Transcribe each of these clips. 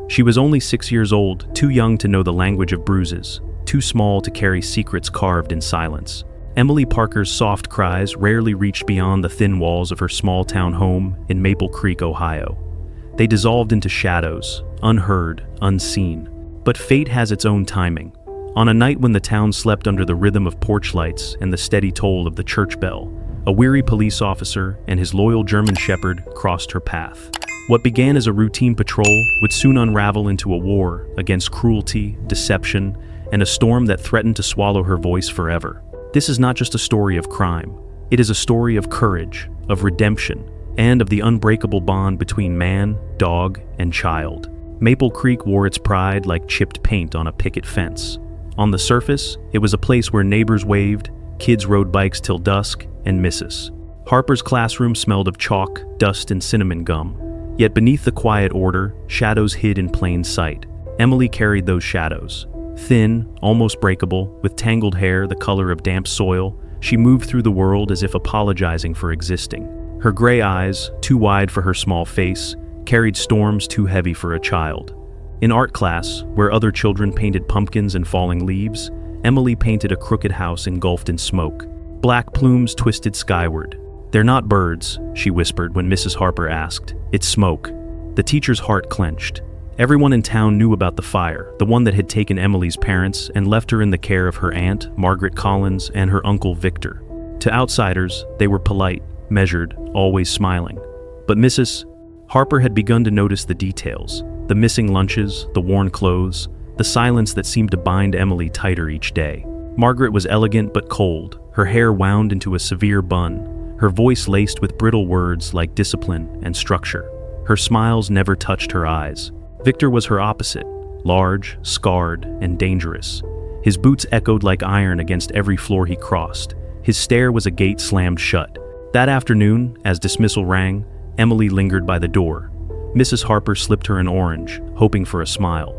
She was only 6 years old, too young to know the language of bruises, too small to carry secrets carved in silence. Emily Parker's soft cries rarely reached beyond the thin walls of her small-town home in Maple Creek, Ohio. They dissolved into shadows, unheard, unseen. But fate has its own timing. On a night when the town slept under the rhythm of porch lights and the steady toll of the church bell, a weary police officer and his loyal German shepherd crossed her path. What began as a routine patrol would soon unravel into a war against cruelty, deception, and a storm that threatened to swallow her voice forever. This is not just a story of crime. It is a story of courage, of redemption, and of the unbreakable bond between man, dog, and child. Maple Creek wore its pride like chipped paint on a picket fence. On the surface, it was a place where neighbors waved, kids rode bikes till dusk, and Mrs. Harper's classroom smelled of chalk, dust, and cinnamon gum. Yet beneath the quiet order, shadows hid in plain sight. Emily carried those shadows. Thin, almost breakable, with tangled hair the color of damp soil, she moved through the world as if apologizing for existing. Her gray eyes, too wide for her small face, carried storms too heavy for a child. In art class, where other children painted pumpkins and falling leaves, Emily painted a crooked house engulfed in smoke. Black plumes twisted skyward. "They're not birds," she whispered when Mrs. Harper asked. "It's smoke." The teacher's heart clenched. Everyone in town knew about the fire, the one that had taken Emily's parents and left her in the care of her aunt, Margaret Collins, and her uncle Victor. To outsiders, they were polite, measured, always smiling. But Mrs. Harper had begun to notice the details. The missing lunches, the worn clothes, the silence that seemed to bind Emily tighter each day. Margaret was elegant but cold, her hair wound into a severe bun, her voice laced with brittle words like discipline and structure. Her smiles never touched her eyes. Victor was her opposite, large, scarred, and dangerous. His boots echoed like iron against every floor he crossed. His stare was a gate slammed shut. That afternoon, as dismissal rang, Emily lingered by the door. Mrs. Harper slipped her an orange, hoping for a smile.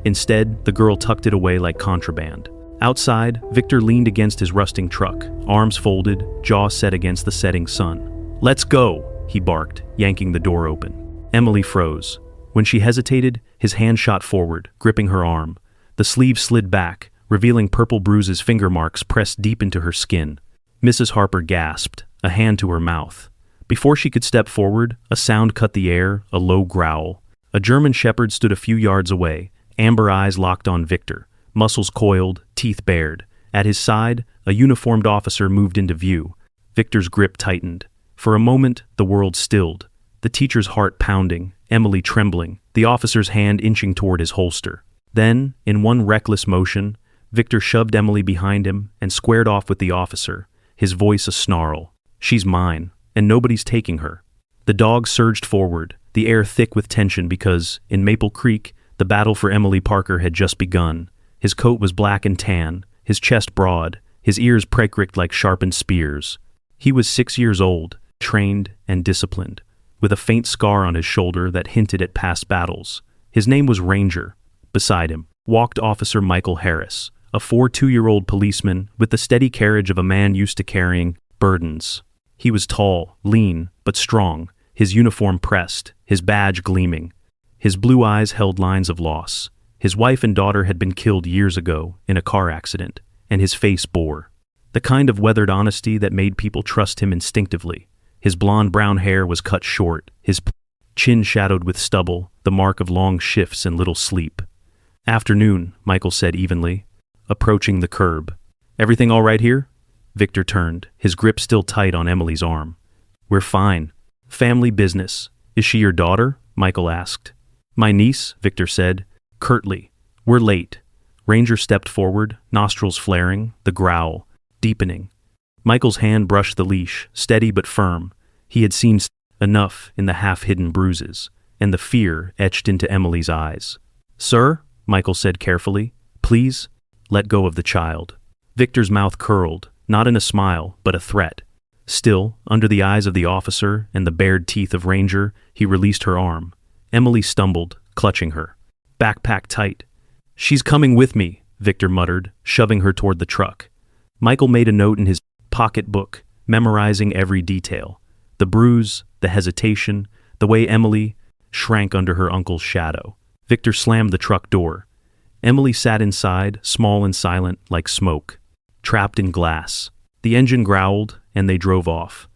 Instead, the girl tucked it away like contraband. Outside, Victor leaned against his rusting truck, arms folded, jaw set against the setting sun. "Let's go," he barked, yanking the door open. Emily froze. When she hesitated, his hand shot forward, gripping her arm. The sleeve slid back, revealing purple bruises, finger marks pressed deep into her skin. Mrs. Harper gasped, a hand to her mouth. Before she could step forward, a sound cut the air, a low growl. A German shepherd stood a few yards away, amber eyes locked on Victor, muscles coiled, teeth bared. At his side, a uniformed officer moved into view. Victor's grip tightened. For a moment, the world stilled. The teacher's heart pounding, Emily trembling, the officer's hand inching toward his holster. Then, in one reckless motion, Victor shoved Emily behind him and squared off with the officer, his voice a snarl. "She's mine, and nobody's taking her." The dog surged forward, the air thick with tension because, in Maple Creek, the battle for Emily Parker had just begun. His coat was black and tan, his chest broad, his ears pricked like sharpened spears. He was 6 years old, trained and disciplined, with a faint scar on his shoulder that hinted at past battles. His name was Ranger. Beside him walked Officer Michael Harris, a 42-year-old policeman with the steady carriage of a man used to carrying burdens. He was tall, lean, but strong, his uniform pressed, his badge gleaming. His blue eyes held lines of loss. His wife and daughter had been killed years ago in a car accident, and his face bore the kind of weathered honesty that made people trust him instinctively. His blonde-brown hair was cut short, his chin shadowed with stubble, the mark of long shifts and little sleep. "Afternoon," Michael said evenly, approaching the curb. "Everything all right here?" Victor turned, his grip still tight on Emily's arm. "We're fine. Family business. Is she your daughter?" Michael asked. "My niece," Victor said, curtly. "We're late." Ranger stepped forward, nostrils flaring, the growl deepening. Michael's hand brushed the leash, steady but firm. He had seen enough in the half-hidden bruises, and the fear etched into Emily's eyes. "Sir," Michael said carefully, "please, let go of the child." Victor's mouth curled, not in a smile, but a threat. Still, under the eyes of the officer and the bared teeth of Ranger, he released her arm. Emily stumbled, clutching her. Backpack tight. "She's coming with me," Victor muttered, shoving her toward the truck. Michael made a note in his pocketbook, memorizing every detail. The bruise, the hesitation, the way Emily shrank under her uncle's shadow. Victor slammed the truck door. Emily sat inside, small and silent, like smoke, trapped in glass. The engine growled, and they drove off.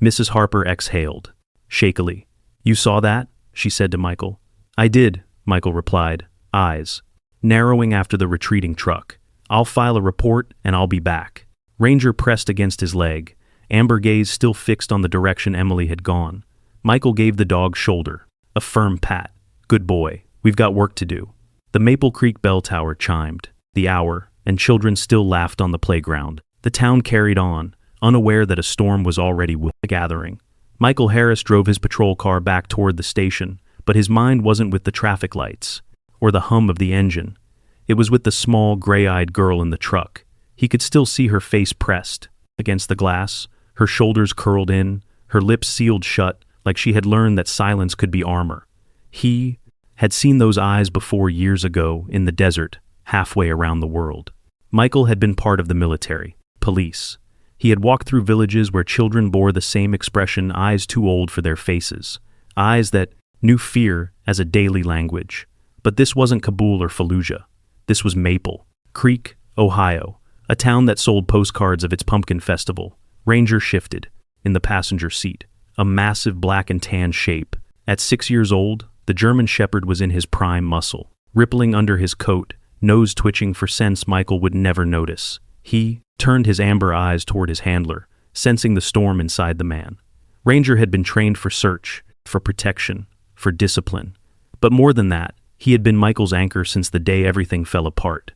Mrs. Harper exhaled, shakily. "You saw that?" she said to Michael. "I did," Michael replied, eyes narrowing after the retreating truck. "I'll file a report, and I'll be back." Ranger pressed against his leg, amber gaze still fixed on the direction Emily had gone. Michael gave the dog's shoulder a firm pat. "Good boy, we've got work to do." The Maple Creek bell tower chimed, the hour, and children still laughed on the playground. The town carried on, unaware that a storm was already gathering. Michael Harris drove his patrol car back toward the station, but his mind wasn't with the traffic lights or the hum of the engine. It was with the small, gray-eyed girl in the truck. He could still see her face pressed against the glass, her shoulders curled in, her lips sealed shut, like she had learned that silence could be armor. He had seen those eyes before years ago in the desert, halfway around the world. Michael had been part of the military, police. He had walked through villages where children bore the same expression, eyes too old for their faces, eyes that knew fear as a daily language. But this wasn't Kabul or Fallujah. This was Maple Creek, Ohio, a town that sold postcards of its pumpkin festival. Ranger shifted in the passenger seat, a massive black and tan shape. At 6 years old, the German Shepherd was in his prime muscle, rippling under his coat, nose twitching for scents Michael would never notice. He turned his amber eyes toward his handler, sensing the storm inside the man. Ranger had been trained for search, for protection, for discipline. But more than that, he had been Michael's anchor since the day everything fell apart.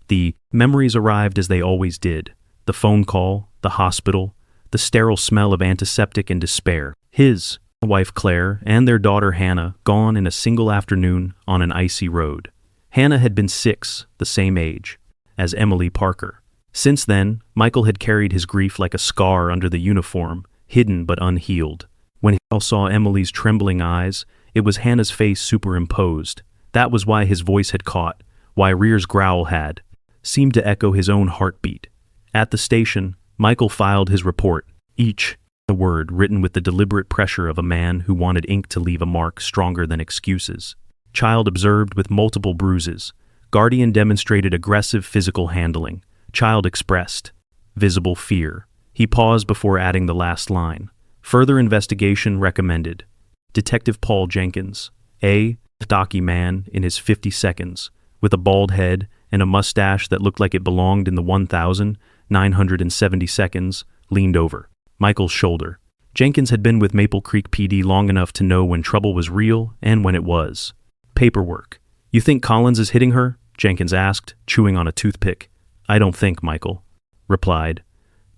The memories arrived as they always did. The phone call, the hospital, the sterile smell of antiseptic and despair. His wife Claire and their daughter Hannah gone in a single afternoon on an icy road. Hannah had been 6, the same age as Emily Parker. Since then, Michael had carried his grief like a scar under the uniform, hidden but unhealed. When he saw Emily's trembling eyes, it was Hannah's face superimposed. That was why his voice had caught, why Rear's growl had seemed to echo his own heartbeat. At the station, Michael filed his report, each word written with the deliberate pressure of a man who wanted ink to leave a mark stronger than excuses. Child observed with multiple bruises. Guardian demonstrated aggressive physical handling. Child expressed visible fear. He paused before adding the last line. Further investigation recommended. Detective Paul Jenkins, a stocky man in his 50 seconds, with a bald head and a mustache that looked like it belonged in the 1,970 seconds, leaned over Michael's shoulder. Jenkins had been with Maple Creek PD long enough to know when trouble was real and when it was. Paperwork. "You think Collins is hitting her?" Jenkins asked, chewing on a toothpick. "I don't think," Michael replied.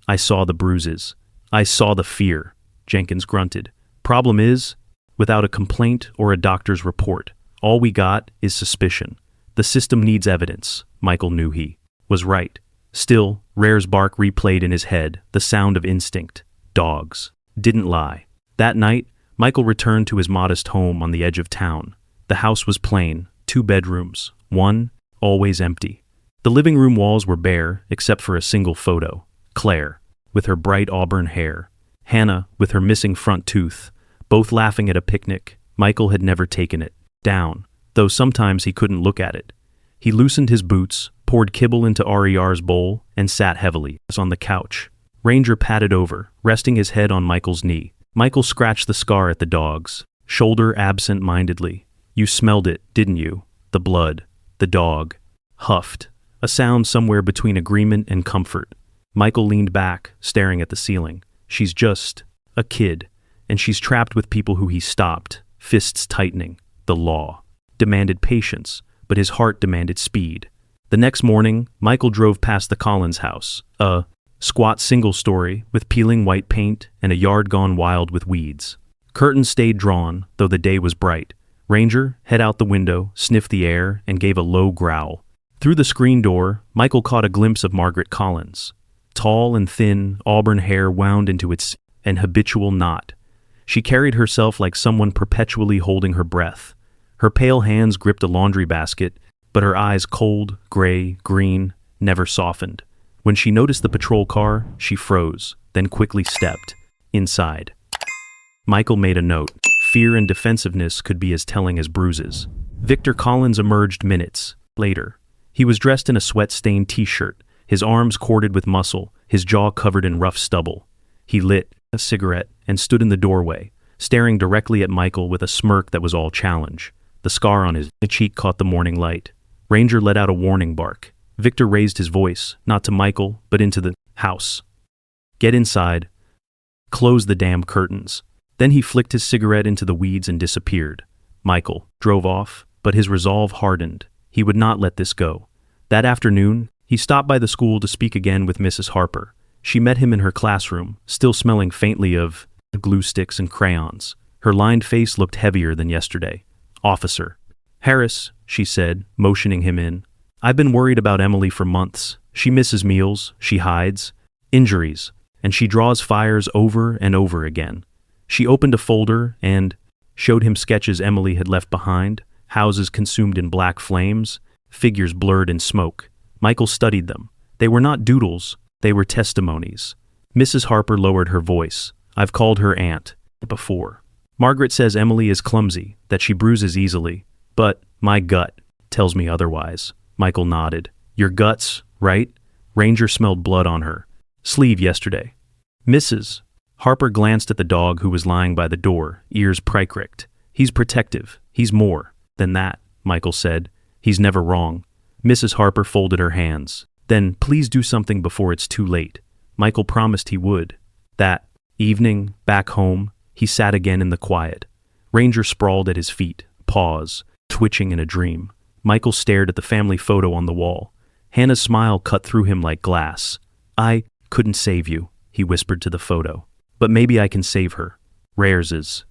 "I saw the bruises. I saw the fear," Jenkins grunted. "Problem is, without a complaint or a doctor's report, all we got is suspicion. The system needs evidence." Michael knew he was right. Still, Rare's bark replayed in his head, the sound of instinct. Dogs didn't lie. That night, Michael returned to his modest home on the edge of town. The house was plain, 2 bedrooms, one always empty. The living room walls were bare, except for a single photo. Claire, with her bright auburn hair. Hannah, with her missing front tooth. Both laughing at a picnic. Michael had never taken it down, though sometimes he couldn't look at it. He loosened his boots, poured kibble into RER's bowl, and sat heavily on the couch. Ranger patted over, resting his head on Michael's knee. Michael scratched the scar at the dog's shoulder absent-mindedly. "You smelled it, didn't you? The blood." The dog huffed, a sound somewhere between agreement and comfort. Michael leaned back, staring at the ceiling. "She's just a kid, and she's trapped with people who he stopped," fists tightening. The law demanded patience, but his heart demanded speed. The next morning, Michael drove past the Collins house, a squat single-story with peeling white paint and a yard gone wild with weeds. Curtains stayed drawn, though the day was bright. Ranger, head out the window, sniffed the air, and gave a low growl. Through the screen door, Michael caught a glimpse of Margaret Collins. Tall and thin, auburn hair wound into its an habitual knot. She carried herself like someone perpetually holding her breath. Her pale hands gripped a laundry basket, but her eyes, cold, gray, green, never softened. When she noticed the patrol car, she froze, then quickly stepped inside. Michael made a note. Fear and defensiveness could be as telling as bruises. Victor Collins emerged minutes later. He was dressed in a sweat-stained t-shirt, his arms corded with muscle, his jaw covered in rough stubble. He lit a cigarette and stood in the doorway, staring directly at Michael with a smirk that was all challenge. The scar on his cheek caught the morning light. Ranger let out a warning bark. Victor raised his voice, not to Michael, but into the house. "Get inside. Close the damn curtains." Then he flicked his cigarette into the weeds and disappeared. Michael drove off, but his resolve hardened. He would not let this go. That afternoon, he stopped by the school to speak again with Mrs. Harper. She met him in her classroom, still smelling faintly of glue sticks and crayons. Her lined face looked heavier than yesterday. "Officer Harris," she said, motioning him in. "I've been worried about Emily for months. She misses meals, she hides, injuries, and she draws fires over and over again." She opened a folder and showed him sketches Emily had left behind, houses consumed in black flames, figures blurred in smoke. Michael studied them. They were not doodles, they were testimonies. Mrs. Harper lowered her voice. "I've called her aunt before. Margaret says Emily is clumsy, that she bruises easily, but my gut tells me otherwise." Michael nodded. "Your guts, right?" Ranger smelled blood on her sleeve yesterday. Mrs. Harper glanced at the dog who was lying by the door, ears pricked. "He's protective. He's more than that," Michael said. "He's never wrong." Mrs. Harper folded her hands. "Then please do something before it's too late." Michael promised he would. That evening, back home, he sat again in the quiet. Ranger sprawled at his feet, paws twitching in a dream. Michael stared at the family photo on the wall. Hannah's smile cut through him like glass. "I couldn't save you," he whispered to the photo. "But maybe I can save her." Rares's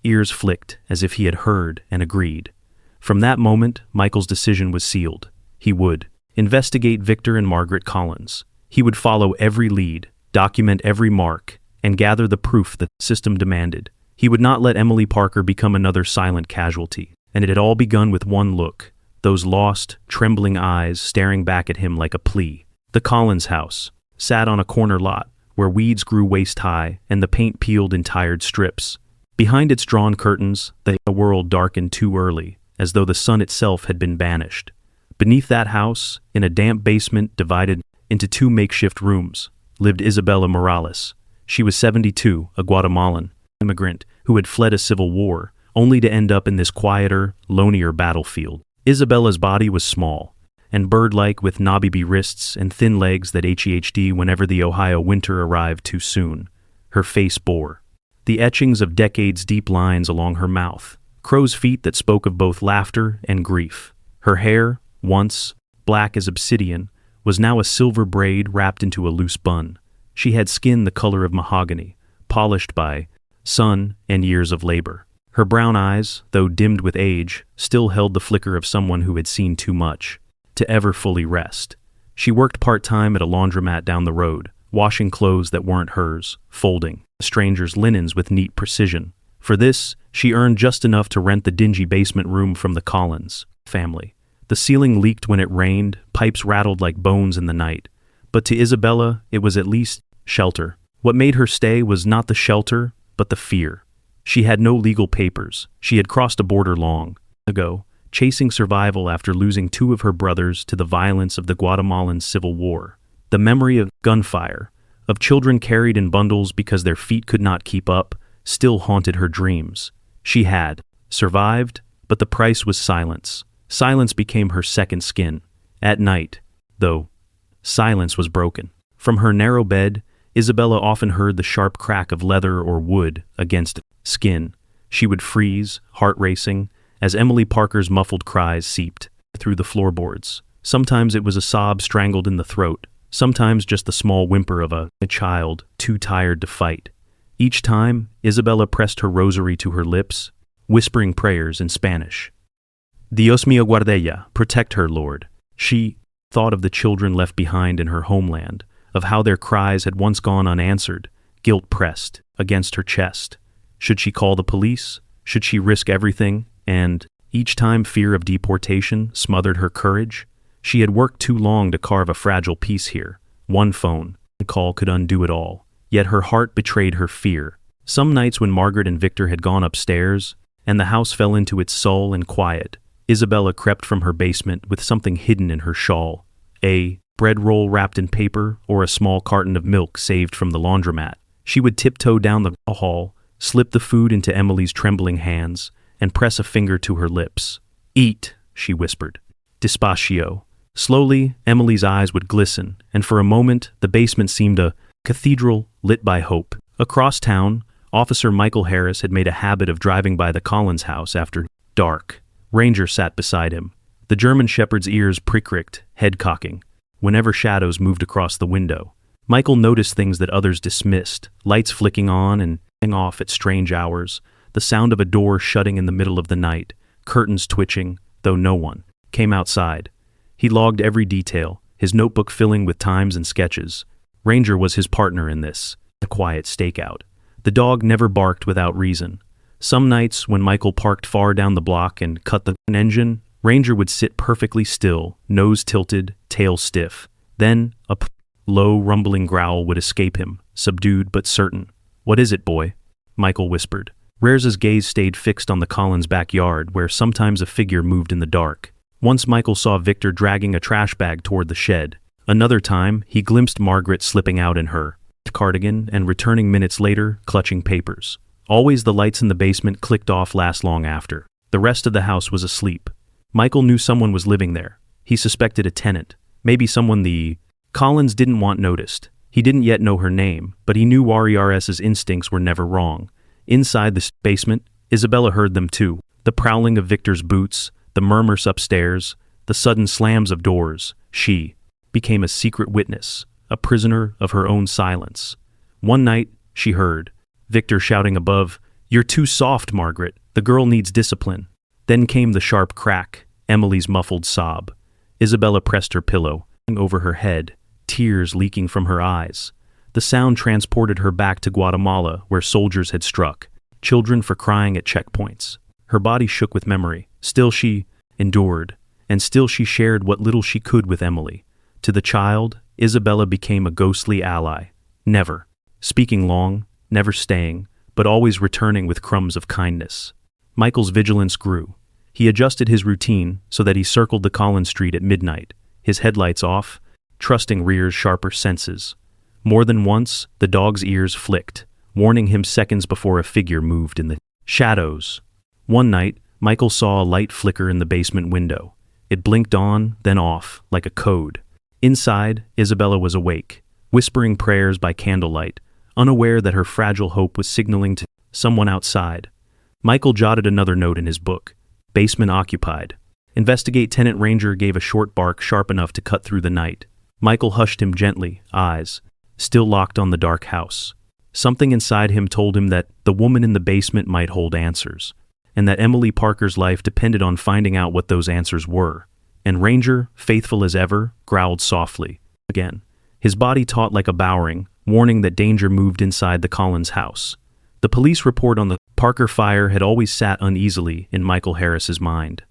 ears flicked as if he had heard and agreed. From that moment, Michael's decision was sealed. He would investigate Victor and Margaret Collins. He would follow every lead, document every mark, and gather the proof the system demanded. He would not let Emily Parker become another silent casualty. And it had all begun with one look, those lost, trembling eyes staring back at him like a plea. The Collins house sat on a corner lot, where weeds grew waist-high and the paint peeled in tired strips. Behind its drawn curtains, the world darkened too early, as though the sun itself had been banished. Beneath that house, in a damp basement divided into two makeshift rooms, lived Isabella Morales. She was 72, a Guatemalan immigrant who had fled a civil war, only to end up in this quieter, lonelier battlefield. Isabella's body was small and bird-like, with knobby wrists and thin legs that HEHD whenever the Ohio winter arrived too soon. Her face bore the etchings of decades-deep lines along her mouth, crow's feet that spoke of both laughter and grief. Her hair, once black as obsidian, was now a silver braid wrapped into a loose bun. She had skin the color of mahogany, polished by sun and years of labor. Her brown eyes, though dimmed with age, still held the flicker of someone who had seen too much to ever fully rest. She worked part-time at a laundromat down the road, washing clothes that weren't hers, folding strangers' linens with neat precision. For this, she earned just enough to rent the dingy basement room from the Collins family. The ceiling leaked when it rained, pipes rattled like bones in the night. But to Isabella, it was at least shelter. What made her stay was not the shelter, but the fear. She had no legal papers. She had crossed a border long ago, chasing survival after losing two of her brothers to the violence of the Guatemalan Civil War. The memory of gunfire, of children carried in bundles because their feet could not keep up, still haunted her dreams. She had survived, but the price was silence. Silence became her second skin. At night, though, silence was broken. From her narrow bed, Isabella often heard the sharp crack of leather or wood against skin. She would freeze, heart racing, as Emily Parker's muffled cries seeped through the floorboards. Sometimes it was a sob strangled in the throat, sometimes just the small whimper of a child too tired to fight. Each time, Isabella pressed her rosary to her lips, whispering prayers in Spanish. Dios mío guardella, protect her, Lord. She thought of the children left behind in her homeland, of how their cries had once gone unanswered, guilt pressed against her chest. Should she call the police? Should she risk everything? And each time fear of deportation smothered her courage. She had worked too long to carve a fragile peace here. One phone call could undo it all. Yet her heart betrayed her fear. Some nights when Margaret and Victor had gone upstairs, and the house fell into its soul and quiet, Isabella crept from her basement with something hidden in her shawl. A bread roll wrapped in paper or a small carton of milk saved from the laundromat. She would tiptoe down the hall, slip the food into Emily's trembling hands, and press a finger to her lips. "Eat," she whispered. Despacio. Slowly, Emily's eyes would glisten, and for a moment, the basement seemed a cathedral lit by hope. Across town, Officer Michael Harris had made a habit of driving by the Collins house after dark. Ranger sat beside him. The German shepherd's ears pricked, head cocking, whenever shadows moved across the window. Michael noticed things that others dismissed, lights flicking on and off at strange hours, the sound of a door shutting in the middle of the night, curtains twitching, though no one came outside. He logged every detail, his notebook filling with times and sketches. Ranger was his partner in this, a quiet stakeout. The dog never barked without reason. Some nights, when Michael parked far down the block and cut the engine, Ranger would sit perfectly still, nose tilted, tail stiff. Then, a low, rumbling growl would escape him, subdued but certain. "What is it, boy?" Michael whispered. Rare's gaze stayed fixed on the Collins' backyard, where sometimes a figure moved in the dark. Once Michael saw Victor dragging a trash bag toward the shed. Another time, he glimpsed Margaret slipping out in her cardigan and returning minutes later, clutching papers. Always the lights in the basement clicked off long after. The rest of the house was asleep. Michael knew someone was living there. He suspected a tenant. Maybe someone the Collins didn't want noticed. He didn't yet know her name, but he knew Warrior's instincts were never wrong. Inside the basement, Isabella heard them too. The prowling of Victor's boots, the murmurs upstairs, the sudden slams of doors. She became a secret witness, a prisoner of her own silence. One night, she heard Victor shouting above, "You're too soft, Margaret. The girl needs discipline." Then came the sharp crack, Emily's muffled sob. Isabella pressed her pillow over her head, tears leaking from her eyes. The sound transported her back to Guatemala, where soldiers had struck children for crying at checkpoints. Her body shook with memory. Still she endured, and still she shared what little she could with Emily. To the child, Isabella became a ghostly ally, never speaking long, never staying, but always returning with crumbs of kindness. Michael's vigilance grew. He adjusted his routine so that he circled the Collins Street at midnight, his headlights off, trusting Rear's sharper senses. More than once, the dog's ears flicked, warning him seconds before a figure moved in the shadows. One night, Michael saw a light flicker in the basement window. It blinked on, then off, like a code. Inside, Isabella was awake, whispering prayers by candlelight, unaware that her fragile hope was signaling to someone outside. Michael jotted another note in his book. Basement occupied. Investigate. Tenant Ranger gave a short bark sharp enough to cut through the night. Michael hushed him gently, eyes still locked on the dark house. Something inside him told him that the woman in the basement might hold answers, and that Emily Parker's life depended on finding out what those answers were. And Ranger, faithful as ever, growled softly. Again, his body taut like a bowing, warning that danger moved inside the Collins house. The police report on the Parker fire had always sat uneasily in Michael Harris's mind.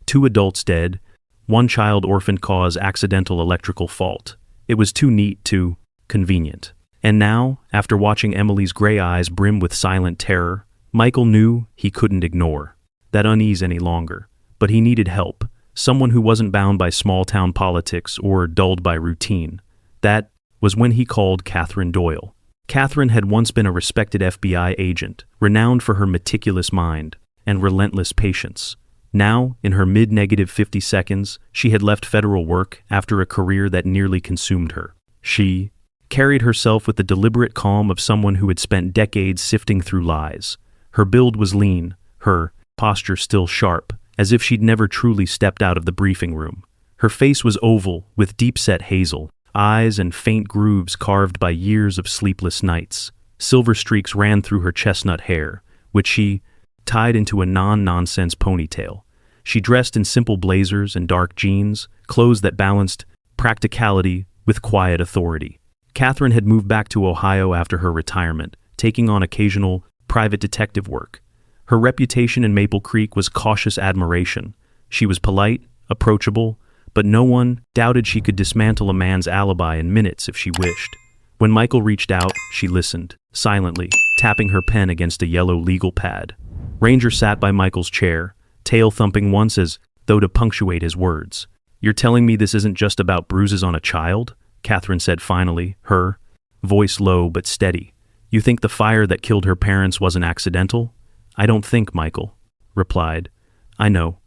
2 adults dead, 1 child orphaned cause accidental electrical fault. It was too neat, too convenient. And now, after watching Emily's gray eyes brim with silent terror, Michael knew he couldn't ignore that unease any longer. But he needed help, someone who wasn't bound by small-town politics or dulled by routine. That was when he called Catherine Doyle. Catherine had once been a respected FBI agent, renowned for her meticulous mind and relentless patience. Now, in her mid-50 seconds, she had left federal work after a career that nearly consumed her. She carried herself with the deliberate calm of someone who had spent decades sifting through lies. Her build was lean, her posture still sharp, as if she'd never truly stepped out of the briefing room. Her face was oval, with deep-set hazel eyes and faint grooves carved by years of sleepless nights. Silver streaks ran through her chestnut hair, which she tied into a non-nonsense ponytail. She dressed in simple blazers and dark jeans, clothes that balanced practicality with quiet authority. Catherine had moved back to Ohio after her retirement, taking on occasional private detective work. Her reputation in Maple Creek was cautious admiration. She was polite, approachable, but no one doubted she could dismantle a man's alibi in minutes if she wished. When Michael reached out, she listened, silently, tapping her pen against a yellow legal pad. Ranger sat by Michael's chair, tail thumping once as though to punctuate his words. "You're telling me this isn't just about bruises on a child?" Catherine said finally, her voice low but steady. "You think the fire that killed her parents wasn't accidental?" "I don't think," Michael replied. "I know.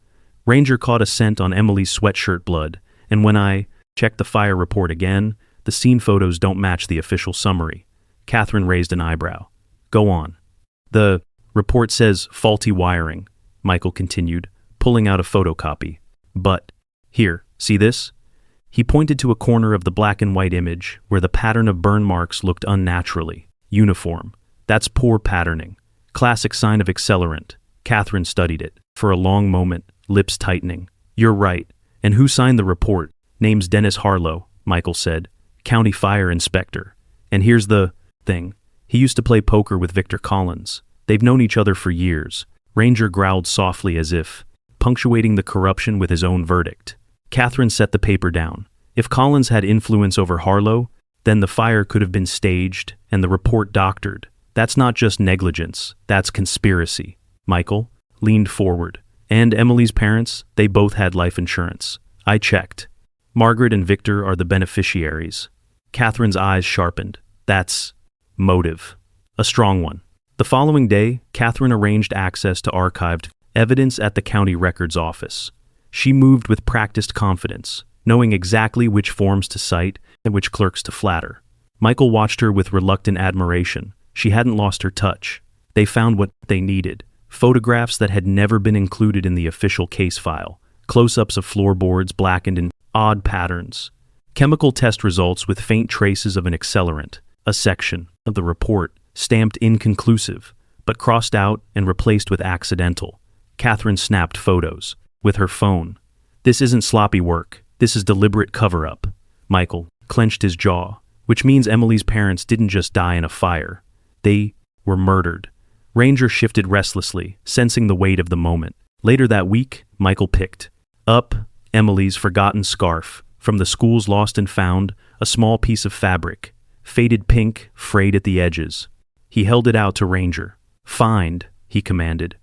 Ranger caught a scent on Emily's sweatshirt blood, and when I checked the fire report again, the scene photos don't match the official summary." Catherine raised an eyebrow. "Go on." "The report says faulty wiring," Michael continued, pulling out a photocopy. "But, here, see this?" He pointed to a corner of the black and white image where the pattern of burn marks looked unnaturally uniform. "That's poor patterning. Classic sign of accelerant." Catherine studied it for a long moment, lips tightening. "You're right. And who signed the report?" "Name's Dennis Harlow," Michael said. "County fire inspector. And here's the thing. He used to play poker with Victor Collins. They've known each other for years." Ranger growled softly as if punctuating the corruption with his own verdict. Catherine set the paper down. If Collins had influence over Harlow, then the fire could have been staged and the report doctored. That's not just negligence, that's conspiracy. Michael leaned forward. "And Emily's parents, they both had life insurance. I checked. Margaret and Victor are the beneficiaries." Catherine's eyes sharpened. "That's motive. A strong one." The following day, Catherine arranged access to archived evidence at the county records office. She moved with practiced confidence, knowing exactly which forms to cite and which clerks to flatter. Michael watched her with reluctant admiration. She hadn't lost her touch. They found what they needed. Photographs that had never been included in the official case file. Close-ups of floorboards blackened in odd patterns. Chemical test results with faint traces of an accelerant. A section of the report stamped inconclusive, but crossed out and replaced with accidental. Catherine snapped photos with her phone. "This isn't sloppy work. This is deliberate cover-up." Michael clenched his jaw, which means Emily's parents didn't just die in a fire. They were murdered. Ranger shifted restlessly, sensing the weight of the moment. Later that week, Michael picked up Emily's forgotten scarf from the school's lost and found, a small piece of fabric, faded pink, frayed at the edges. He held it out to Ranger. "Find," he commanded.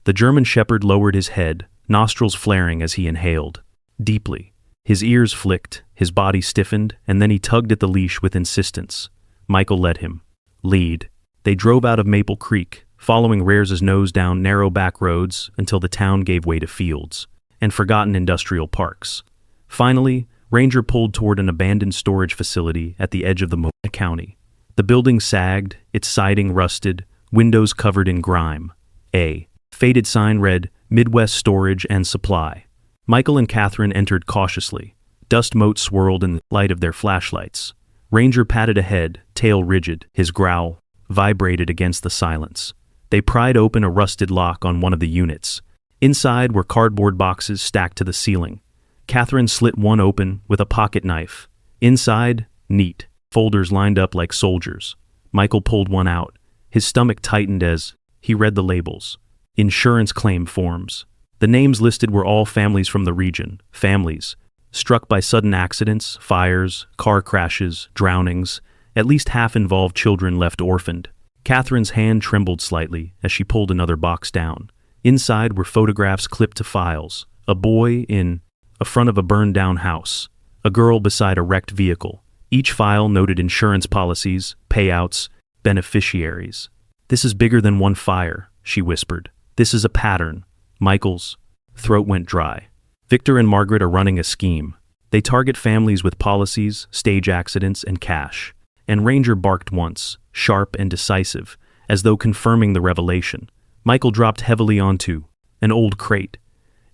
The German shepherd lowered his head, nostrils flaring as he inhaled deeply. His ears flicked, his body stiffened, and then he tugged at the leash with insistence. Michael let him lead. They drove out of Maple Creek, following Rare's nose down narrow back roads until the town gave way to fields and forgotten industrial parks. Finally, Ranger pulled toward an abandoned storage facility at the edge of the county. The building sagged, its siding rusted, windows covered in grime. A faded sign read, "Midwest Storage and Supply." Michael and Catherine entered cautiously. Dust motes swirled in the light of their flashlights. Ranger patted ahead, tail rigid. His growl vibrated against the silence. They pried open a rusted lock on one of the units. Inside were cardboard boxes stacked to the ceiling. Catherine slit one open with a pocket knife. Inside, neat, folders lined up like soldiers. Michael pulled one out. His stomach tightened as he read the labels. Insurance claim forms. The names listed were all families from the region, families struck by sudden accidents, fires, car crashes, drownings. At least half involved children left orphaned. Catherine's hand trembled slightly as she pulled another box down. Inside were photographs clipped to files. A boy in a front of a burned-down house. A girl beside a wrecked vehicle. Each file noted insurance policies, payouts, beneficiaries. "This is bigger than one fire," she whispered. "This is a pattern." Michael's throat went dry. Victor and Margaret are running a scheme. They target families with policies, stage accidents, and cash. And Ranger barked once, sharp and decisive, as though confirming the revelation. Michael dropped heavily onto an old crate.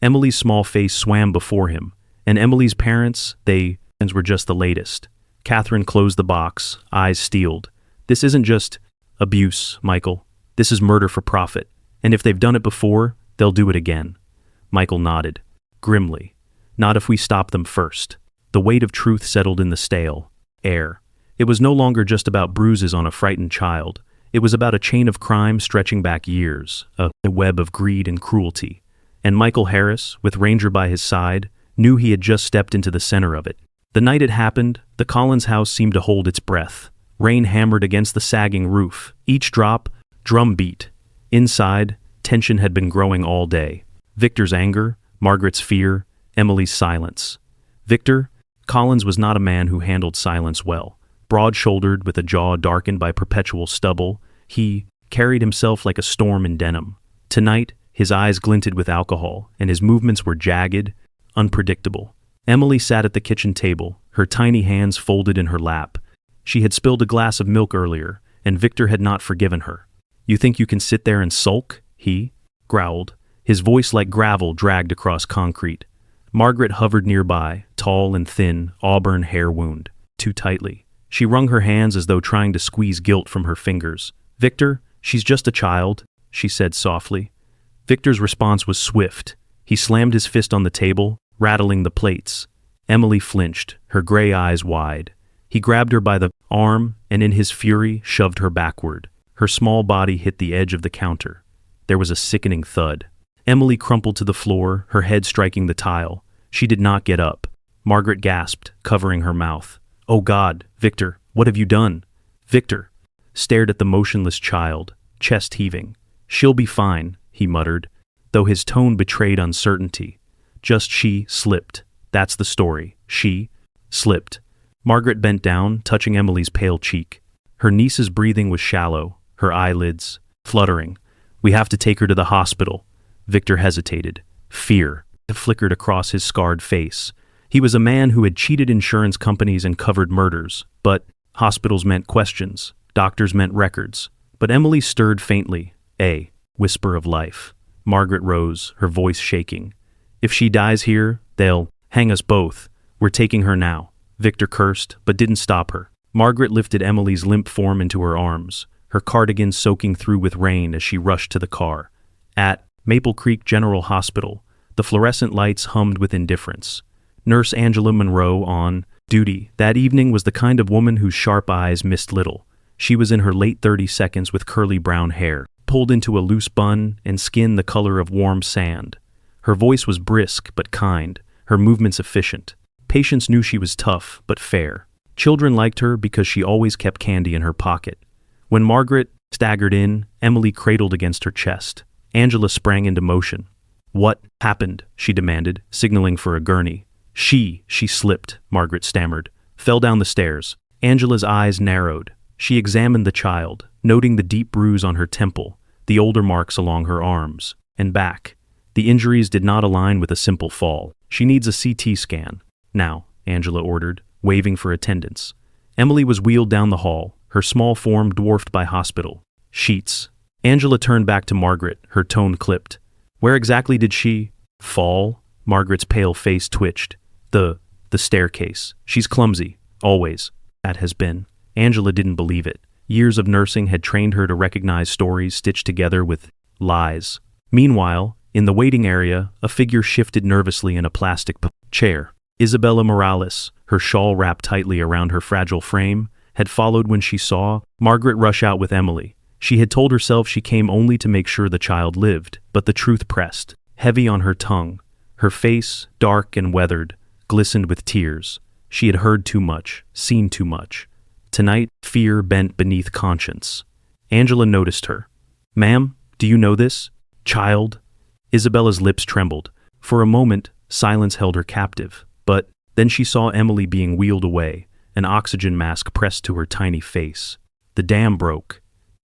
Emily's small face swam before him, and Emily's parents, they were just the latest. Catherine closed the box, eyes steeled. "This isn't just abuse, Michael. This is murder for profit. And if they've done it before, they'll do it again." Michael nodded, grimly. "Not if we stop them first." The weight of truth settled in the stale air. It was no longer just about bruises on a frightened child. It was about a chain of crime stretching back years, a web of greed and cruelty. And Michael Harris, with Ranger by his side, knew he had just stepped into the center of it. The night it happened, the Collins house seemed to hold its breath. Rain hammered against the sagging roof. Each drop, drum beat. Inside, tension had been growing all day. Victor's anger, Margaret's fear, Emily's silence. Victor Collins was not a man who handled silence well. Broad-shouldered, with a jaw darkened by perpetual stubble, he carried himself like a storm in denim. Tonight, his eyes glinted with alcohol, and his movements were jagged, unpredictable. Emily sat at the kitchen table, her tiny hands folded in her lap. She had spilled a glass of milk earlier, and Victor had not forgiven her. "You think you can sit there and sulk?" he growled. His voice like gravel dragged across concrete. Margaret hovered nearby, tall and thin, auburn hair wound, too tightly. She wrung her hands as though trying to squeeze guilt from her fingers. "Victor, she's just a child," she said softly. Victor's response was swift. He slammed his fist on the table, rattling the plates. Emily flinched, her gray eyes wide. He grabbed her by the arm and in his fury shoved her backward. Her small body hit the edge of the counter. There was a sickening thud. Emily crumpled to the floor, her head striking the tile. She did not get up. Margaret gasped, covering her mouth. "Oh God, Victor, what have you done?" Victor stared at the motionless child, chest heaving. "She'll be fine," he muttered, though his tone betrayed uncertainty. "Just she slipped. That's the story. She slipped." Margaret bent down, touching Emily's pale cheek. Her niece's breathing was shallow, her eyelids fluttering. "We have to take her to the hospital." Victor hesitated. Fear flickered across his scarred face. He was a man who had cheated insurance companies and covered murders, but hospitals meant questions, doctors meant records. But Emily stirred faintly. A whisper of life. Margaret rose, her voice shaking. "If she dies here, they'll hang us both. We're taking her now." Victor cursed, but didn't stop her. Margaret lifted Emily's limp form into her arms, her cardigan soaking through with rain as she rushed to the car. At Maple Creek General Hospital, the fluorescent lights hummed with indifference. Nurse Angela Monroe, on duty that evening, was the kind of woman whose sharp eyes missed little. She was in her late 30s with curly brown hair, pulled into a loose bun and skin the color of warm sand. Her voice was brisk but kind, her movements efficient. Patients knew she was tough but fair. Children liked her because she always kept candy in her pocket. When Margaret staggered in, Emily cradled against her chest. Angela sprang into motion. "What happened?" she demanded, signaling for a gurney. She slipped," Margaret stammered. "Fell down the stairs." Angela's eyes narrowed. She examined the child, noting the deep bruise on her temple, the older marks along her arms and back. The injuries did not align with a simple fall. "She needs a CT scan." "Now," Angela ordered, waving for attendants. Emily was wheeled down the hall, her small form dwarfed by hospital sheets. Angela turned back to Margaret, her tone clipped. "Where exactly did she fall?" Margaret's pale face twitched. The staircase. She's clumsy. Always. That has been." Angela didn't believe it. Years of nursing had trained her to recognize stories stitched together with lies. Meanwhile, in the waiting area, a figure shifted nervously in a plastic chair. Isabella Morales, her shawl wrapped tightly around her fragile frame, had followed when she saw Margaret rush out with Emily. She had told herself she came only to make sure the child lived, but the truth pressed, heavy on her tongue. Her face, dark and weathered, glistened with tears. She had heard too much, seen too much. Tonight, fear bent beneath conscience. Angela noticed her. "Ma'am, do you know this child?" Isabella's lips trembled. For a moment, silence held her captive, but then she saw Emily being wheeled away, an oxygen mask pressed to her tiny face. "The dam broke."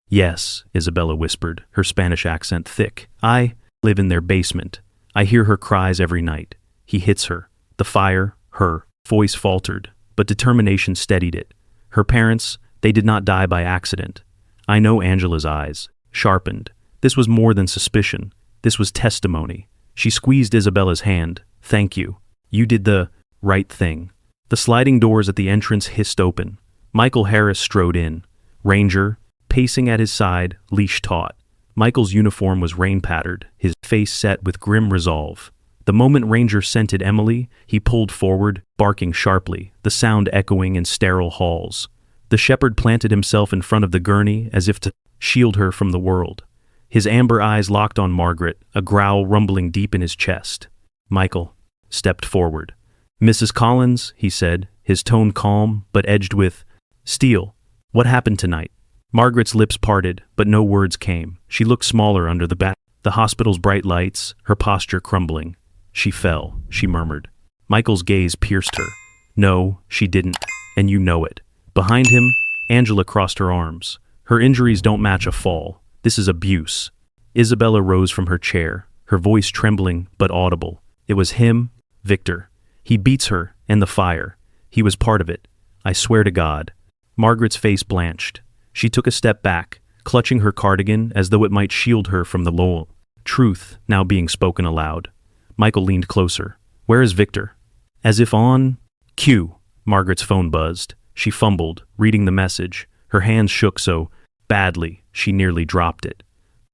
"Yes," Isabella whispered, her Spanish accent thick. "I live in their basement. I hear her cries every night. He hits her. The fire, her." Voice faltered, but determination steadied it. Her parents, they did not die by accident. I know. Angela's eyes sharpened. This was more than suspicion. This was testimony. She squeezed Isabella's hand. "Thank you. You did the right thing." The sliding doors at the entrance hissed open. Michael Harris strode in. Ranger, pacing at his side, leash taut. Michael's uniform was rain-patterned, his face set with grim resolve. The moment Ranger scented Emily, he pulled forward, barking sharply, the sound echoing in sterile halls. The shepherd planted himself in front of the gurney as if to shield her from the world. His amber eyes locked on Margaret, a growl rumbling deep in his chest. Michael stepped forward. "Mrs. Collins," he said, his tone calm but edged with steel. "What happened tonight?" Margaret's lips parted, but no words came. She looked smaller under the hospital's bright lights, her posture crumbling. She fell, she murmured. Michael's gaze pierced her. No, she didn't, and you know it. Behind him, Angela crossed her arms. Her injuries don't match a fall. This is abuse. Isabella rose from her chair, her voice trembling but audible. It was him, Victor. He beats her, and the fire. He was part of it. I swear to God. Margaret's face blanched. She took a step back, clutching her cardigan as though it might shield her from the truth now being spoken aloud. Michael leaned closer. Where is Victor? As if on cue, Margaret's phone buzzed. She fumbled, reading the message. Her hands shook so badly, she nearly dropped it.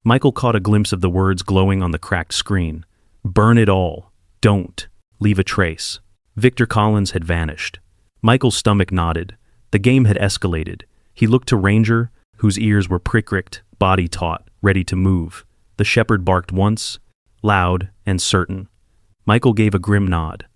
Michael caught a glimpse of the words glowing on the cracked screen. Burn it all. Don't leave a trace. Victor Collins had vanished. Michael's stomach knotted. The game had escalated. He looked to Ranger, whose ears were pricked, body taut, ready to move. The shepherd barked once, loud and certain. Michael gave a grim nod.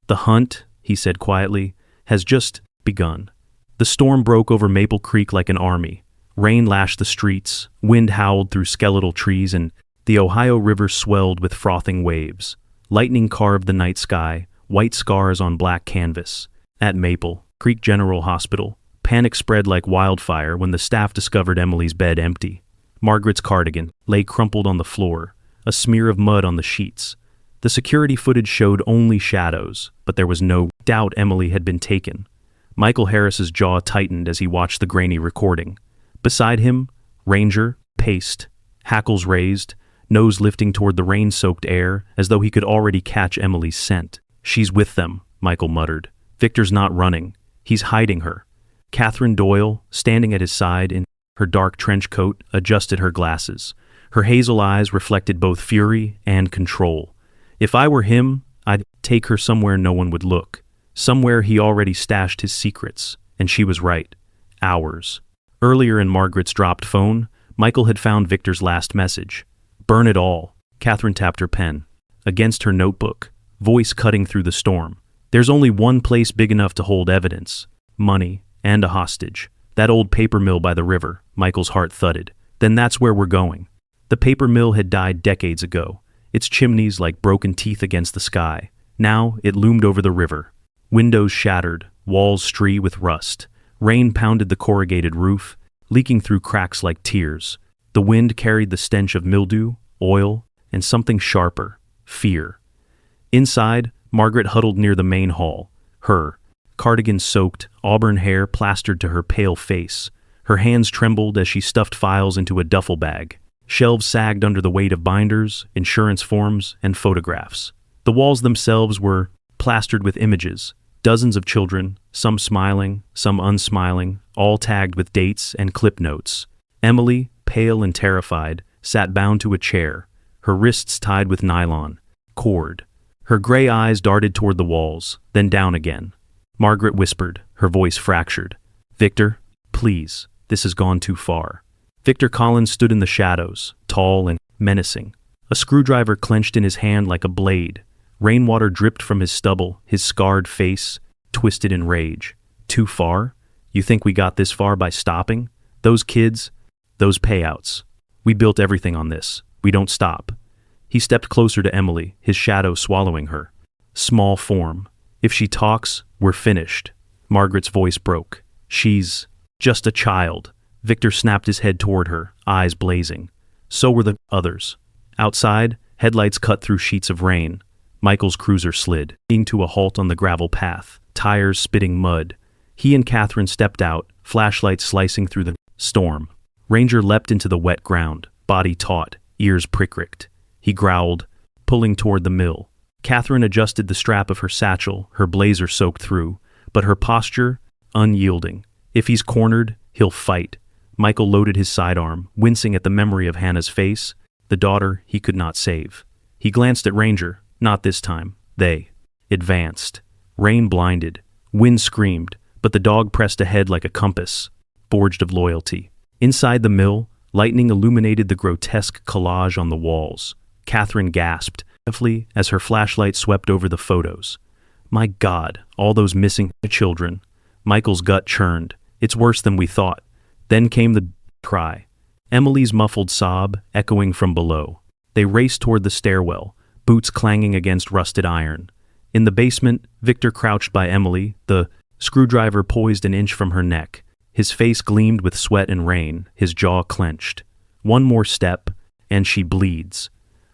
The hunt, he said quietly, has just begun. The storm broke over Maple Creek like an army. Rain lashed the streets, wind howled through skeletal trees, and the Ohio River swelled with frothing waves. Lightning carved the night sky, white scars on black canvas. At Maple Creek General Hospital, panic spread like wildfire when the staff discovered Emily's bed empty. Margaret's cardigan lay crumpled on the floor, a smear of mud on the sheets. The security footage showed only shadows, but there was no doubt Emily had been taken. Michael Harris's jaw tightened as he watched the grainy recording. Beside him, Ranger paced, hackles raised, nose lifting toward the rain-soaked air as though he could already catch Emily's scent. She's with them, Michael muttered. Victor's not running. He's hiding her. Catherine Doyle, standing at his side in her dark trench coat, adjusted her glasses. Her hazel eyes reflected both fury and control. If I were him, I'd take her somewhere no one would look. Somewhere he already stashed his secrets. And she was right. Hours. Earlier in Margaret's dropped phone, Michael had found Victor's last message. Burn it all. Catherine tapped her pen. Against her notebook, voice cutting through the storm. There's only one place big enough to hold evidence. Money and a hostage. That old paper mill by the river. Michael's heart thudded. Then that's where we're going. The paper mill had died decades ago, its chimneys like broken teeth against the sky. Now it loomed over the river. Windows shattered, walls streaked with rust. Rain pounded the corrugated roof, leaking through cracks like tears. The wind carried the stench of mildew, oil, and something sharper, fear. Inside, Margaret huddled near the main hall, her cardigan soaked, auburn hair plastered to her pale face. Her hands trembled as she stuffed files into a duffel bag. Shelves sagged under the weight of binders, insurance forms, and photographs. The walls themselves were plastered with images, dozens of children, some smiling, some unsmiling, all tagged with dates and clip notes. Emily, pale and terrified, sat bound to a chair, her wrists tied with nylon cord. Her gray eyes darted toward the walls, then down again. Margaret whispered, her voice fractured. Victor, please, this has gone too far. Victor Collins stood in the shadows, tall and menacing. A screwdriver clenched in his hand like a blade. Rainwater dripped from his stubble, his scarred face twisted in rage. Too far? You think we got this far by stopping? Those kids, those payouts. We built everything on this. We don't stop. He stepped closer to Emily, his shadow swallowing her. Small form. If she talks, we're finished. Margaret's voice broke. She's just a child. Victor snapped his head toward her, eyes blazing. So were the others. Outside, headlights cut through sheets of rain. Michael's cruiser slid, to a halt on the gravel path, tires spitting mud. He and Catherine stepped out, flashlights slicing through the storm. Ranger leapt into the wet ground, body taut, ears pricked. He growled, pulling toward the mill. Catherine adjusted the strap of her satchel, her blazer soaked through, but her posture unyielding. If he's cornered, he'll fight. Michael loaded his sidearm, wincing at the memory of Hannah's face, the daughter he could not save. He glanced at Ranger. Not this time. They advanced. Rain blinded. Wind screamed, but the dog pressed ahead like a compass, forged of loyalty. Inside the mill, lightning illuminated the grotesque collage on the walls. Catherine gasped, as her flashlight swept over the photos. My God, all those missing children. Michael's gut churned. It's worse than we thought. Then came the cry. Emily's muffled sob echoing from below. They raced toward the stairwell, boots clanging against rusted iron. In the basement, Victor crouched by Emily, the screwdriver poised an inch from her neck. His face gleamed with sweat and rain, his jaw clenched. One more step, and she bleeds.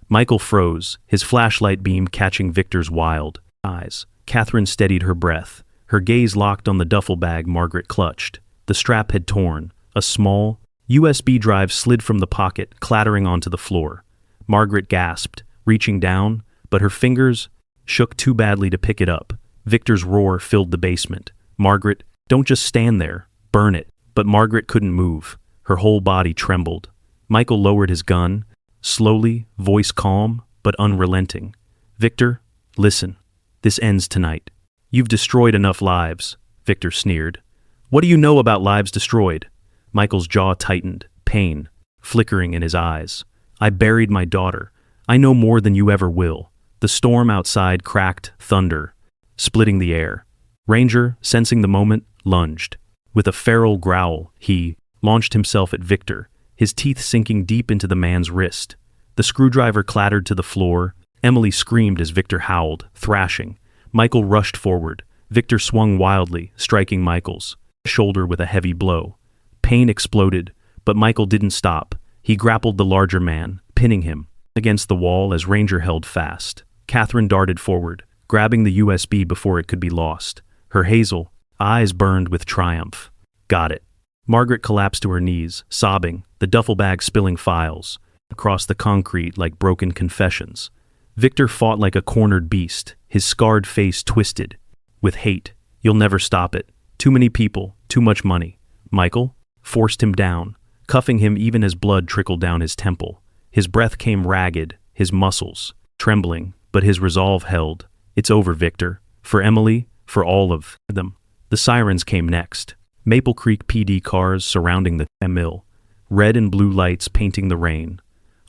Michael froze, his flashlight beam catching Victor's wild eyes. Catherine steadied her breath, her gaze locked on the duffel bag Margaret clutched. The strap had torn. A small USB drive slid from the pocket, clattering onto the floor. Margaret gasped, reaching down, but her fingers shook too badly to pick it up. Victor's roar filled the basement. "Margaret, don't just stand there. Burn it." But Margaret couldn't move. Her whole body trembled. Michael lowered his gun, slowly, voice calm, but unrelenting. "Victor, listen. This ends tonight. You've destroyed enough lives," Victor sneered. "What do you know about lives destroyed?" Michael's jaw tightened, pain flickering in his eyes. "I buried my daughter. I know more than you ever will." The storm outside cracked, thunder, splitting the air. Ranger, sensing the moment, lunged. With a feral growl, he launched himself at Victor, his teeth sinking deep into the man's wrist. The screwdriver clattered to the floor. Emily screamed as Victor howled, thrashing. Michael rushed forward. Victor swung wildly, striking Michael's shoulder with a heavy blow. Pain exploded, but Michael didn't stop. He grappled the larger man, pinning him against the wall as Ranger held fast. Catherine darted forward, grabbing the USB before it could be lost. Her hazel eyes burned with triumph. "Got it." Margaret collapsed to her knees, sobbing, the duffel bag spilling files across the concrete like broken confessions. Victor fought like a cornered beast, his scarred face twisted with hate. "You'll never stop it. Too many people, too much money." Michael forced him down, cuffing him even as blood trickled down his temple. His breath came ragged, his muscles trembling, but his resolve held. "It's over, Victor. For Emily, for all of them." The sirens came next. Maple Creek PD cars surrounding the mill, red and blue lights painting the rain.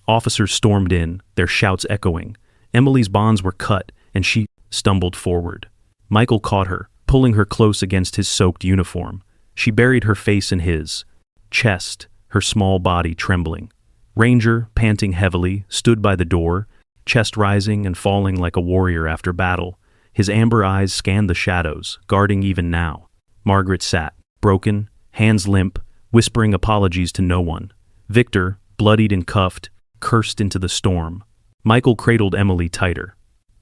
Officers stormed in, their shouts echoing. Emily's bonds were cut, and she stumbled forward. Michael caught her, pulling her close against his soaked uniform. She buried her face in his chest, her small body trembling. Ranger, panting heavily, stood by the door, chest rising and falling like a warrior after battle. His amber eyes scanned the shadows, guarding even now. Margaret sat, broken, hands limp, whispering apologies to no one. Victor, bloodied and cuffed, cursed into the storm. Michael cradled Emily tighter.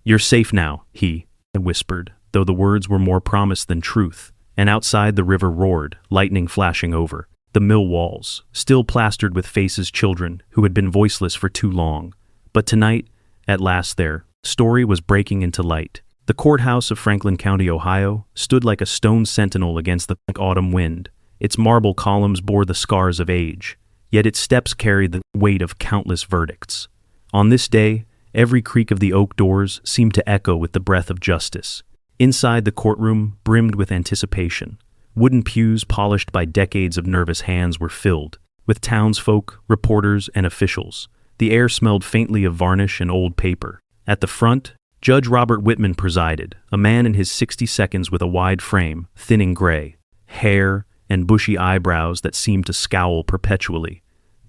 "You're safe now," he whispered, though the words were more promise than truth. And outside the river roared, lightning flashing over. The mill walls, still plastered with faces children who had been voiceless for too long. But tonight, at last their story was breaking into light. The courthouse of Franklin County, Ohio, stood like a stone sentinel against the autumn wind. Its marble columns bore the scars of age, yet its steps carried the weight of countless verdicts. On this day, every creak of the oak doors seemed to echo with the breath of justice. Inside the courtroom brimmed with anticipation. Wooden pews polished by decades of nervous hands were filled with townsfolk, reporters, and officials. The air smelled faintly of varnish and old paper. At the front, Judge Robert Whitman presided, a man in his 60 seconds with a wide frame, thinning gray, hair, and bushy eyebrows that seemed to scowl perpetually.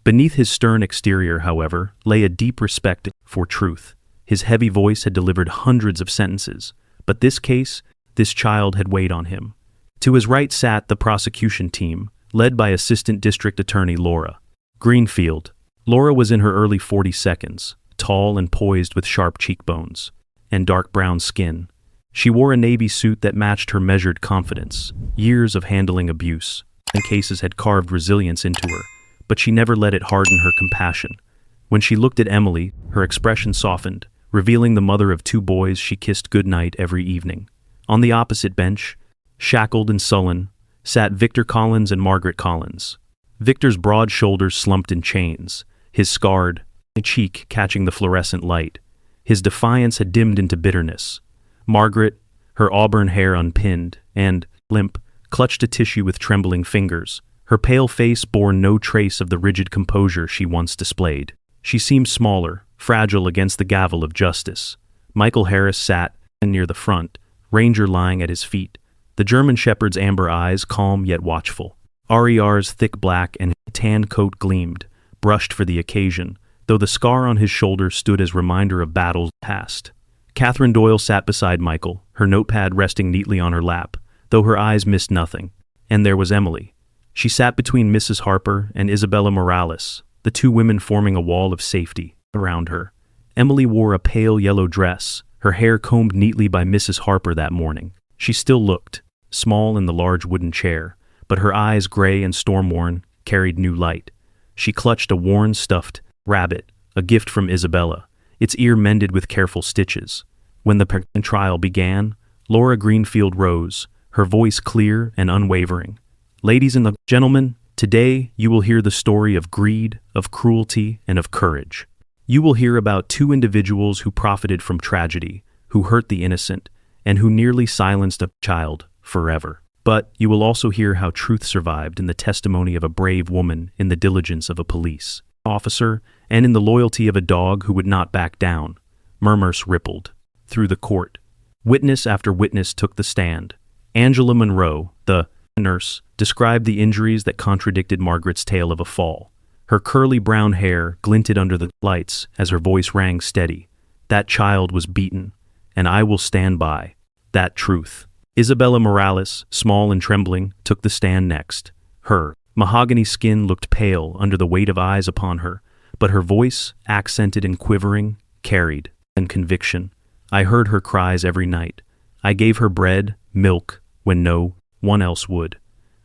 Beneath his stern exterior, however, lay a deep respect for truth. His heavy voice had delivered hundreds of sentences, but this case, this child had weighed on him. To his right sat the prosecution team, led by Assistant District Attorney Laura Greenfield. Laura was in her early 42s, tall and poised with sharp cheekbones and dark brown skin. She wore a navy suit that matched her measured confidence. Years of handling abuse and cases had carved resilience into her, but she never let it harden her compassion. When she looked at Emily, her expression softened, revealing the mother of 2 boys she kissed goodnight every evening. On the opposite bench, shackled and sullen, sat Victor Collins and Margaret Collins. Victor's broad shoulders slumped in chains, his scarred cheek catching the fluorescent light. His defiance had dimmed into bitterness. Margaret, her auburn hair unpinned and, limp, clutched a tissue with trembling fingers. Her pale face bore no trace of the rigid composure she once displayed. She seemed smaller, fragile against the gavel of justice. Michael Harris sat near the front, Ranger lying at his feet, the German shepherd's amber eyes calm yet watchful. RER's thick black and tan coat gleamed, brushed for the occasion, though the scar on his shoulder stood as reminder of battles past. Catherine Doyle sat beside Michael, her notepad resting neatly on her lap, though her eyes missed nothing. And there was Emily. She sat between Mrs. Harper and Isabella Morales, the two women forming a wall of safety around her. Emily wore a pale yellow dress, her hair combed neatly by Mrs. Harper that morning. She still looked small in the large wooden chair, but her eyes, gray and storm-worn, carried new light. She clutched a worn, stuffed rabbit, a gift from Isabella, its ear mended with careful stitches. When the trial began, Laura Greenfield rose, her voice clear and unwavering. "Ladies and gentlemen, today you will hear the story of greed, of cruelty, and of courage. You will hear about two individuals who profited from tragedy, who hurt the innocent, and who nearly silenced a child forever. But you will also hear how truth survived in the testimony of a brave woman, in the diligence of a police officer, and in the loyalty of a dog who would not back down." Murmurs rippled through the court. Witness after witness took the stand. Angela Monroe, the nurse, described the injuries that contradicted Margaret's tale of a fall. Her curly brown hair glinted under the lights as her voice rang steady. "That child was beaten, and I will stand by that truth." Isabella Morales, small and trembling, took the stand next. Her mahogany skin looked pale under the weight of eyes upon her, but her voice, accented and quivering, carried conviction. "I heard her cries every night. I gave her bread, milk, when no one else would.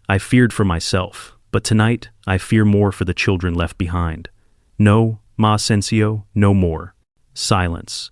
I feared for myself, but tonight I fear more for the children left behind. No, Ma Asensio, no more." Silence.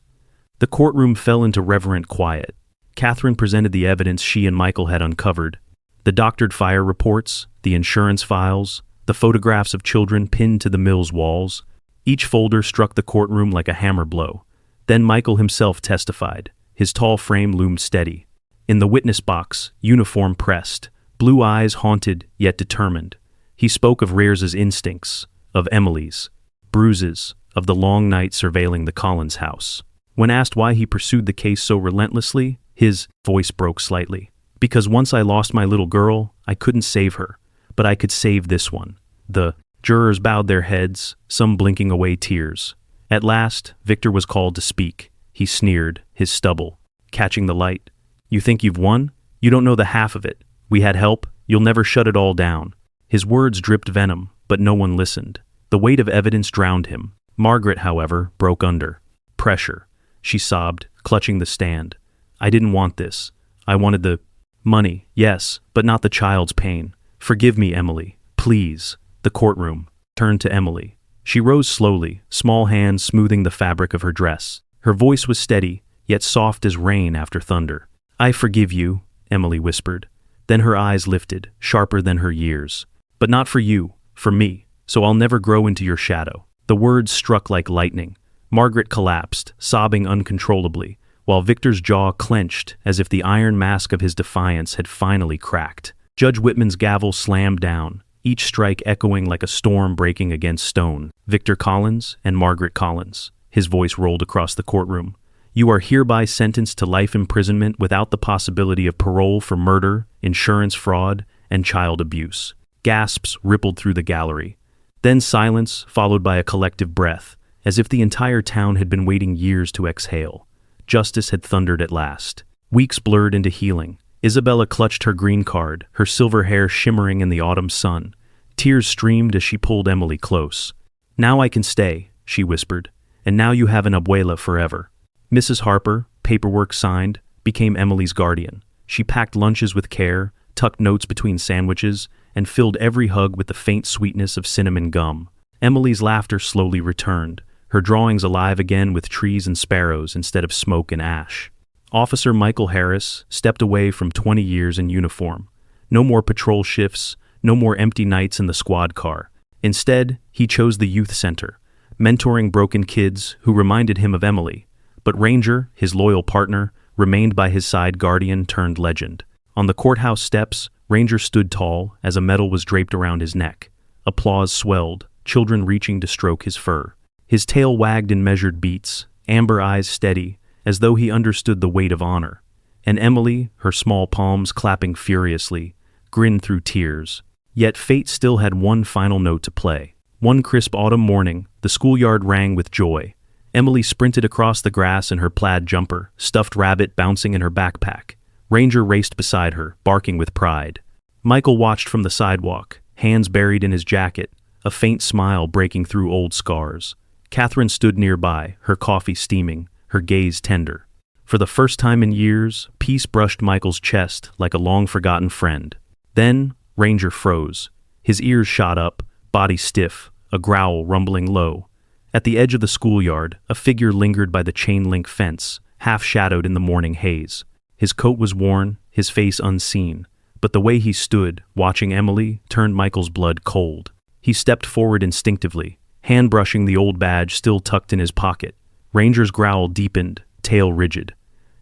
The courtroom fell into reverent quiet. Catherine presented the evidence she and Michael had uncovered: the doctored fire reports, the insurance files, the photographs of children pinned to the mill's walls. Each folder struck the courtroom like a hammer blow. Then Michael himself testified. His tall frame loomed steady. In the witness box, uniform pressed, blue eyes haunted yet determined. He spoke of Rears's instincts, of Emily's bruises, of the long night surveilling the Collins house. When asked why he pursued the case so relentlessly, his voice broke slightly. "Because once I lost my little girl, I couldn't save her, but I could save this one." The jurors bowed their heads, some blinking away tears. At last, Victor was called to speak. He sneered, his stubble catching the light. "You think you've won? You don't know the half of it. We had help. You'll never shut it all down." His words dripped venom, but no one listened. The weight of evidence drowned him. Margaret, however, broke under pressure. She sobbed, clutching the stand. "I didn't want this. I wanted the money, yes, but not the child's pain. Forgive me, Emily, please." The courtroom turned to Emily. She rose slowly, small hands smoothing the fabric of her dress. Her voice was steady, yet soft as rain after thunder. "I forgive you," Emily whispered. Then her eyes lifted, sharper than her years. "But not for you, for me, so I'll never grow into your shadow." The words struck like lightning. Margaret collapsed, sobbing uncontrollably, while Victor's jaw clenched as if the iron mask of his defiance had finally cracked. Judge Whitman's gavel slammed down, each strike echoing like a storm breaking against stone. "Victor Collins and Margaret Collins," his voice rolled across the courtroom. "You are hereby sentenced to life imprisonment without the possibility of parole for murder, insurance fraud, and child abuse." Gasps rippled through the gallery. Then silence, followed by a collective breath, as if the entire town had been waiting years to exhale. Justice had thundered at last. Weeks blurred into healing. Isabella clutched her green card, her silver hair shimmering in the autumn sun. Tears streamed as she pulled Emily close. "Now I can stay," she whispered, "and now you have an abuela forever." Mrs. Harper, paperwork signed, became Emily's guardian. She packed lunches with care, tucked notes between sandwiches, and filled every hug with the faint sweetness of cinnamon gum. Emily's laughter slowly returned, her drawings alive again with trees and sparrows instead of smoke and ash. Officer Michael Harris stepped away from 20 years in uniform. No more patrol shifts, no more empty nights in the squad car. Instead, he chose the youth center, mentoring broken kids who reminded him of Emily. But Ranger, his loyal partner, remained by his side, guardian turned legend. On the courthouse steps, Ranger stood tall as a medal was draped around his neck. Applause swelled, children reaching to stroke his fur. His tail wagged in measured beats, amber eyes steady, as though he understood the weight of honor. And Emily, her small palms clapping furiously, grinned through tears. Yet fate still had one final note to play. One crisp autumn morning, The schoolyard rang with joy. Emily sprinted across the grass in her plaid jumper, stuffed rabbit bouncing in her backpack. Ranger raced beside her, barking with pride. Michael watched from the sidewalk, hands buried in his jacket, a faint smile breaking through old scars. Catherine stood nearby, her coffee steaming, her gaze tender. For the first time in years, peace brushed Michael's chest like a long-forgotten friend. Then, Ranger froze. His ears shot up, body stiff, a growl rumbling low. At the edge of the schoolyard, a figure lingered by the chain-link fence, half-shadowed in the morning haze. His coat was worn, his face unseen, but the way he stood, watching Emily, turned Michael's blood cold. He stepped forward instinctively, hand-brushing the old badge still tucked in his pocket. Ranger's growl deepened, tail rigid.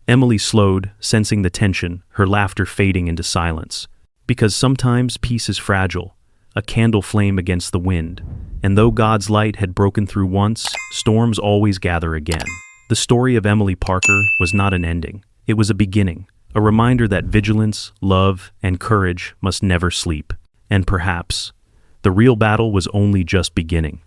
Emily slowed, sensing the tension, her laughter fading into silence. Because sometimes peace is fragile, a candle flame against the wind, and though God's light had broken through once, storms always gather again. The story of Emily Parker was not an ending. It was a beginning, a reminder that vigilance, love, and courage must never sleep. And perhaps, the real battle was only just beginning.